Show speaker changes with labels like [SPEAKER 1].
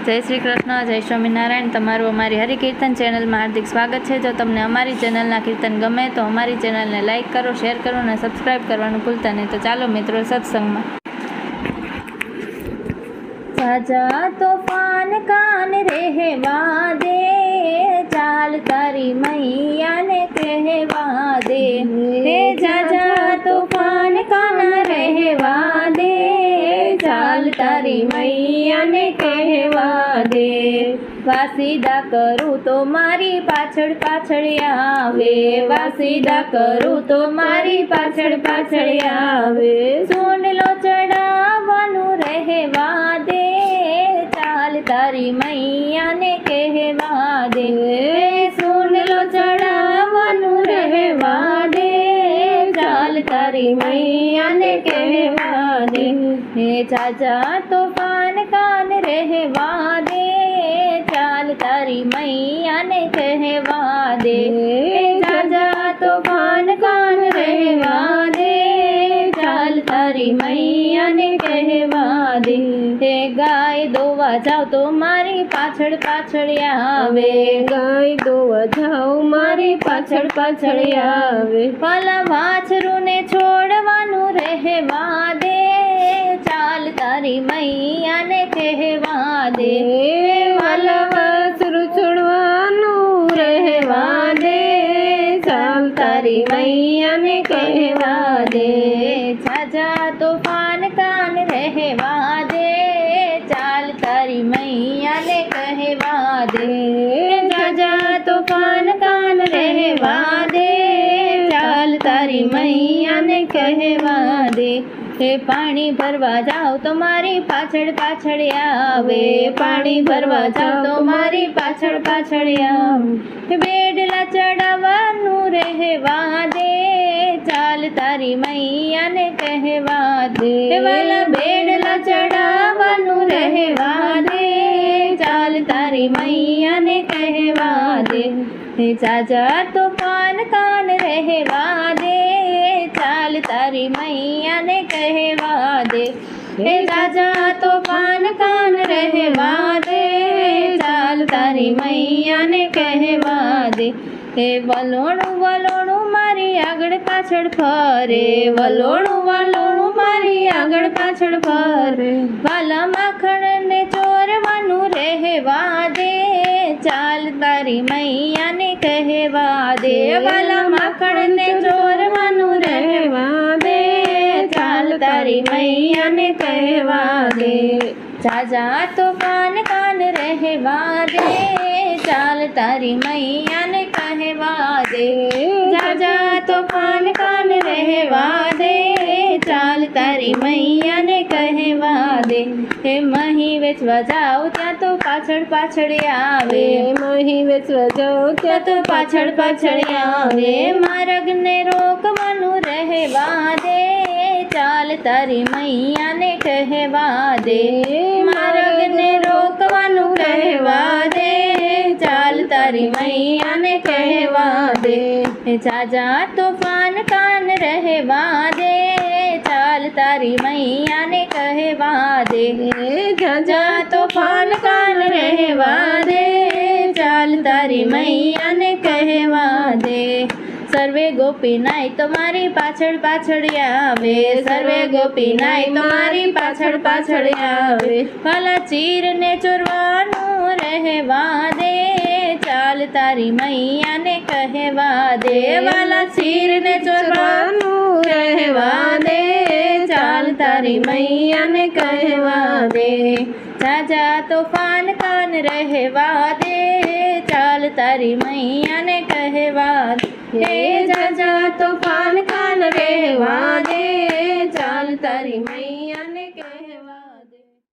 [SPEAKER 1] जय श्री कृष्ण, जय स्वामीनारायण। तमारू अमारी हरिकीर्तन चेनल में हार्दिक स्वागत है। जो तमने अमारी चेनलना कीर्तन गमे तो अमारी चेनल ने लाइक करो, शेर करो ने सब्सक्राइब करवानुं भूलता नहीं। तो चालो मित्रों सत्संग में। जाजा तोफान कान रहवा दे, चाल तारी मैया ने कहवा दे। हे जाजा तोफान कान रहवा दे, चाल तारी मैया ने कहवा दे। वासीदा करूँ तो मारी पाछड़ पाछड़ आवे, वासीदा करूँ तो मारी पाछड़ पाछड़ आवे। सुन लो चढ़ावानू रहवा दे, चाल तारी मैया ने कहवा दे। सुन लो चढ़ावानू रहवा दे, चाल तारी मैया ने कहवा दे। हे चाचा तूफान कान रहवा दे, चाल तारी मैया ने कहवा दे। चाचा तूफान कान रहवा दे, चाल तारी मैया ने कहवा दे। हे गाय दोवा जाओ तो मारी पाछड़ पाछड़ आवे, गाय दोवा जाओ मारी पाछड़ पाछड़ आवे। वाला वाछरू ने छोड़वानू रहवा दे, चाल तारी मैया ने कहवा दे। वाला वाछरू छोड़वानू रहवा दे, चाल तारी मैया ने कहवा दे। चाचा तूफान कान रहवा दे, चाल तारी मैया ने कहवा दे। चाचा तूफान कान रहवा दे, चाल तारी मैया ने कहवा दे। हे पानी भरवा जाओ तो मारी पाछड़ पाछड़ आवे, पानी भरवा जाओ तो मारी पाछड़ पाछड़ आवे। बेडला चढ़ावानू रहवा दे, चाल तारी मैया ने कहवा दे। वाला बेडला चढ़ावानू रहवा दे, चाल तारी मैया ने कहवा दे। हे चाचा तूफान कान रहवा दे, चाल तारी मैया ने कहवा दे। हे चाचा तूफान कान रहवा दे, चाल तारी मैया ने कहवा दे। हे वलोणु वलोणु मारी आगळ पाछळ फरे, वलोणु वलोणु मारी आगळ पाछळ फरे। वाला माखण ने चोरवानू रहवा दे, चाल तारी मैया ने कहवा दे। वाला माखण ने चोरवानू रहवा दे, चाल तारी मैया ने कहवा दे। चाचा तूफान कान रहवा दे, चाल तारी मैया ने कहवा दे। चाचा तूफान कान रहवा दे, चाल तारी मैया ने कहवा दे। हे मही वेचवा जाओ त्या तो पाछड़ पाछड़ आवे, मही वेचवा जाओ त्या तो पाछड़ पाछड़ आवे। मार्ग ने रोकवानू रहवा दे, चाल तारी मैया ने कहवा दे। मार्ग ने रोकवानू रहवा दे, चाल तारी मैया ने कहवा दे। चाचा तूफान कान रहवा दे, चाल तारी मैया ने कहवा दे। चाचा तूफान कान रहवा दे, चाल तारी मैया ने कहवा दे। सर्वे गोपी नाई तुम्हारी पाछड़ पाछड़ आवे, सर्वे गोपी नाई तुम्हारी पाछड़ पाछड़ आवे। वाला चीर ने चोरवानू रहवा दे, चाल तारी मैया ने कहवा दे। वाला चीर ने चोरवानू रहवा दे, चाल तारी मैया ने कहवा दे। चाचा तूफान कान रहवा दे, चाल तारी मैया ने कहवा दे। हे चाचा तूफान कान रहवा दे, चाल तारी मैया